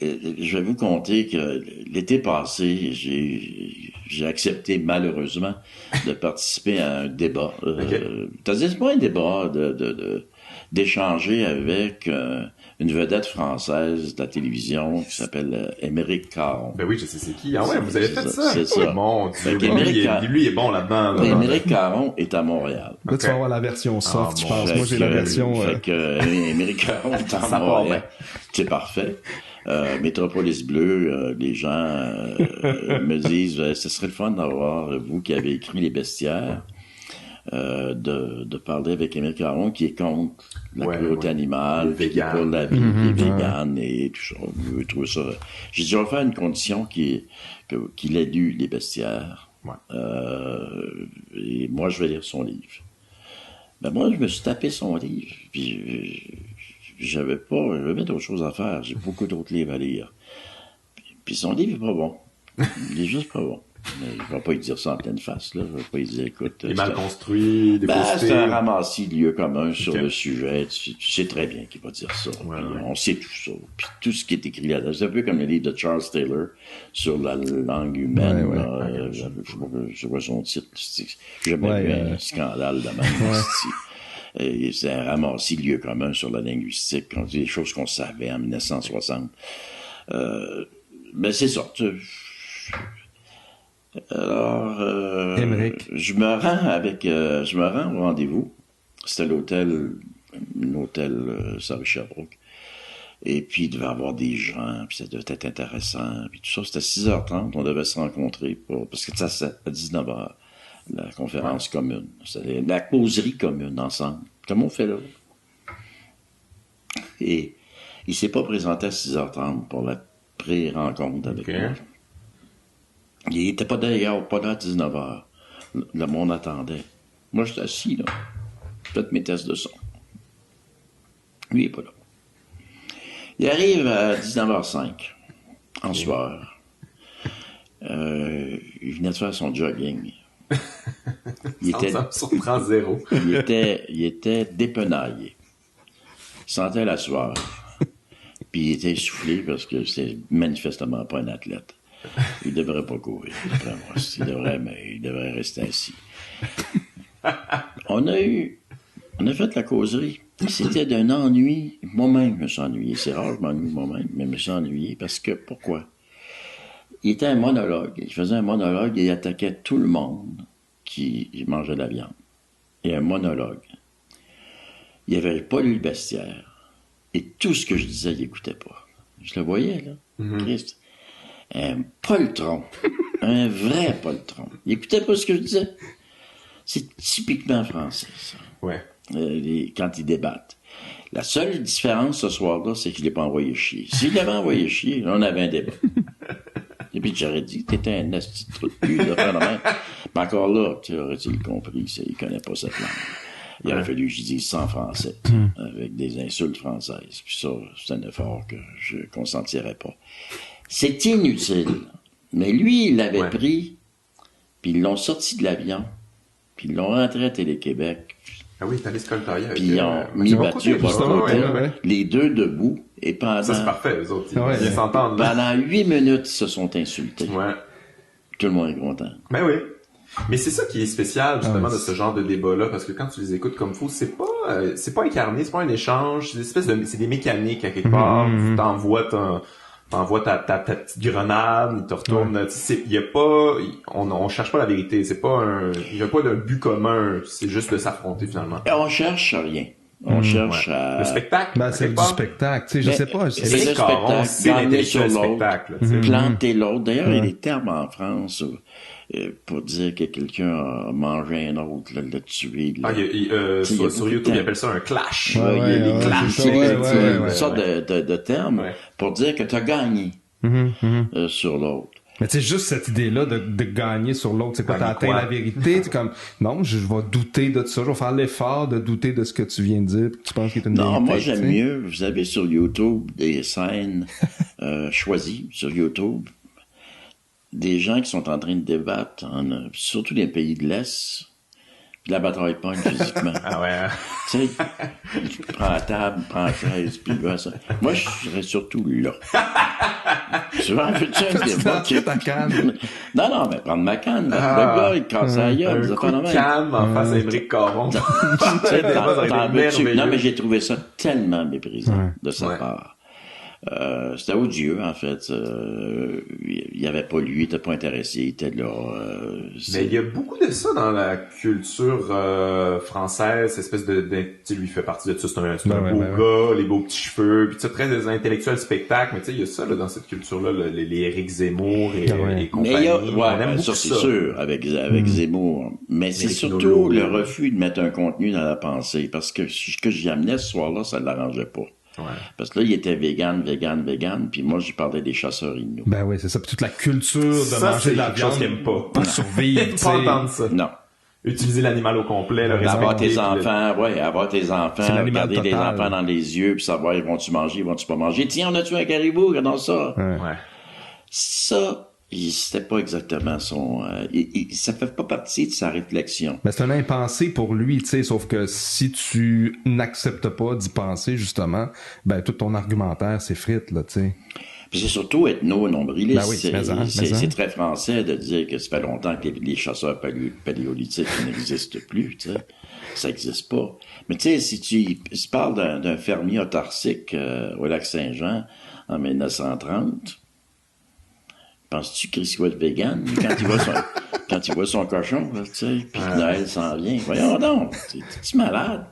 je vais vous conter que l'été passé, j'ai accepté malheureusement de participer à un débat. C'est pas un débat d'échanger avec une vedette française de la télévision qui s'appelle Émeric Caron. Ben oui, je sais c'est qui. Ah ouais, vous avez fait ça? C'est ça. Mon Dieu, lui, il est bon là-dedans. Là, Émeric Caron est à Montréal. Là, tu vas avoir la version soft, je pense. Moi, j'ai la version... Fait que Émeric Caron est à Montréal. C'est parfait. Métropolis Bleu, les gens me disent ce serait le fun d'avoir vous qui avez écrit Les Bestiaires, de parler avec Émeric Caron qui est contre la cruauté animale, qui est pour la vie, qui est vegan et tout ça. Je trouve ça. J'ai dit, on va faire une condition qu'il ait lu Les Bestiaires. Et moi, je vais lire son livre. Ben moi, je me suis tapé son livre, puis j'avais d'autres choses à faire. J'ai beaucoup d'autres livres à lire. Puis son livre est pas bon. Il est juste pas bon. Mais je vais pas lui dire ça en pleine face, là. Je vais pas lui dire, écoute... Il est mal construit, déposté. C'est un ramassis de lieux communs sur le sujet. Tu sais très bien qu'il va dire ça. On sait tout ça. Puis tout ce qui est écrit là-dedans. C'est un peu comme le livre de Charles Taylor sur la langue humaine. Je sais pas son titre. J'ai jamais vu un scandale de même. C'est un ramassis de lieux communs sur la linguistique. On dit des choses qu'on savait en 1960. Mais c'est ça. Alors, je me rends au rendez-vous. C'était l'hôtel Sarah Sherbrooke. Et puis, il devait y avoir des gens, puis ça devait être intéressant. Puis tout ça, c'était 6h30, on devait se rencontrer parce que ça, c'est à 19h, la conférence commune. C'était la causerie commune, ensemble, comme on fait là. Et il s'est pas présenté à 6h30 pour la pré-rencontre avec moi. Il était pas d'ailleurs pas là à 19h. Le monde attendait. Moi, j'étais assis, là. J'ai fait mes tests de son. Lui, il est pas là. Il arrive à 19h05, en sueur. Il venait de faire son jogging. Ça me surprend zéro. Il était dépenaillé. Il sentait la sueur. Puis il était essoufflé parce que c'est manifestement pas un athlète. Il devrait pas courir. Il devrait rester assis. On a fait la causerie. C'était d'un ennui. Moi-même, je me suis ennuyé. C'est rare que je m'ennuie moi-même, mais je me suis ennuyé parce que, pourquoi? Il était un monologue. Il faisait un monologue et il attaquait tout le monde qui mangeait de la viande. Et un monologue. Il avait pas lu Le Bestiaire. Et tout ce que je disais, il écoutait pas. Je le voyais, là. Christ. Un poltron. Un vrai poltron. Il écoutait pas ce que je disais. C'est typiquement français, ça. Ouais. Quand ils débattent. La seule différence ce soir-là, c'est qu'il n'est pas envoyé chier. S'il l'avait envoyé chier, on avait un débat. Et puis j'aurais dit, t'étais un asti de trou de cul, de faire de même. Mais encore là, tu aurais-tu compris, il connaît pas cette langue. Il aurait fallu que je dise ça en français, avec des insultes françaises. Puis ça, c'est un effort que je consentirais pas. C'est inutile. Mais lui, il l'avait pris, puis ils l'ont sorti de l'avion, puis ils l'ont rentré à Télé-Québec. Ah oui, t'as les scoltariés. Puis ils ont mis Mathieu Bocoté, les deux debout, et pendant... Ça, c'est parfait, les autres. Ils s'entendent. Pendant 8 minutes, ils se sont insultés. Ouais. Tout le monde est content. Ben oui. Mais c'est ça qui est spécial, justement, de ce genre de débat-là, parce que quand tu les écoutes comme fou, c'est pas incarné, c'est pas un échange, c'est des mécaniques à quelque part. Tu t'envoies ta petite grenade, il te retourne. Il y a pas, on cherche pas la vérité. Il y a pas d'un but commun. C'est juste de s'affronter finalement. Et on cherche rien. On cherche à... Le spectacle. C'est du spectacle. Tu sais, je sais pas. C'est le spectacle. Gagner sur l'autre. Planter l'autre. D'ailleurs, il y a des termes en France pour dire que quelqu'un a mangé un autre, l'a tué. Sur YouTube, ils appellent ça un clash. Il y a des clashs. Une sorte de termes pour dire que tu as gagné sur l'autre. Mais tu sais, juste cette idée-là de gagner sur l'autre, c'est quoi? T'as atteint la vérité? C'est comme, non, je vais douter de ça. Je vais faire l'effort de douter de ce que tu viens de dire. Tu penses qu'il est une vérité? Non, moi, j'aime mieux. Vous avez sur YouTube des scènes choisies sur YouTube. Des gens qui sont en train de débattre, surtout les pays de l'Est, Puis la bataille pogne physiquement. Ah ouais. Tu sais, tu prends la table, prends la chaise, puis là, ça. Moi, je serais surtout là. Tu vois, veux-tu un débat? Ta canne. Non, mais prendre ma canne. Le gars, il casse la gueule. Un coup de canne en face à Émeric Caron. Non, mais j'ai trouvé ça tellement méprisant de sa part. C'était odieux, en fait. Il avait pas lui, il était pas intéressé, il était là. Mais il y a beaucoup de ça dans la culture française, cette espèce de tu sais, lui fait partie de ça, c'est un beau gars, les beaux petits cheveux, puis tu sais, très intellectuel spectacle, mais tu sais, il y a ça là dans cette culture-là, les Éric Zemmour et compagnie. Mais on aime beaucoup ça, c'est sûr, avec Zemmour. Mais c'est surtout le refus de mettre un contenu dans la pensée, parce que ce que j'y amenais ce soir-là, ça ne l'arrangeait pas. Ouais. Parce que là, il était vegan, puis moi, j'y parlais des chasseurs inuits. Ben oui, c'est ça. Puis toute la culture de manger de la viande qu'il aime pas. Pour survivre, pas entendre ça. Non. Utiliser l'animal au complet, le respecter. Avoir tes enfants, regarder les enfants dans les yeux, puis savoir, ils vont-tu manger, ils vont-tu pas manger. Tiens, on a-tu un caribou? Regardons ça. Ouais. Ça, c'était pas exactement son... ça fait pas partie de sa réflexion. Mais c'est un impensé pour lui, tu sais, sauf que si tu n'acceptes pas d'y penser, justement, ben tout ton argumentaire s'effrite, là, tu sais. Puis c'est surtout ethno-nombriliste. Ben oui, c'est très français de dire que ça fait longtemps que les chasseurs paléolithiques n'existent plus, tu sais. Ça n'existe pas. Mais tu sais, si tu parles d'un fermier autarcique au lac Saint-Jean en 1930... Penses-tu qu'il va être vegan quand il voit son cochon, là, tu sais, puis Noël s'en vient? Voyons donc, t'es-tu malade?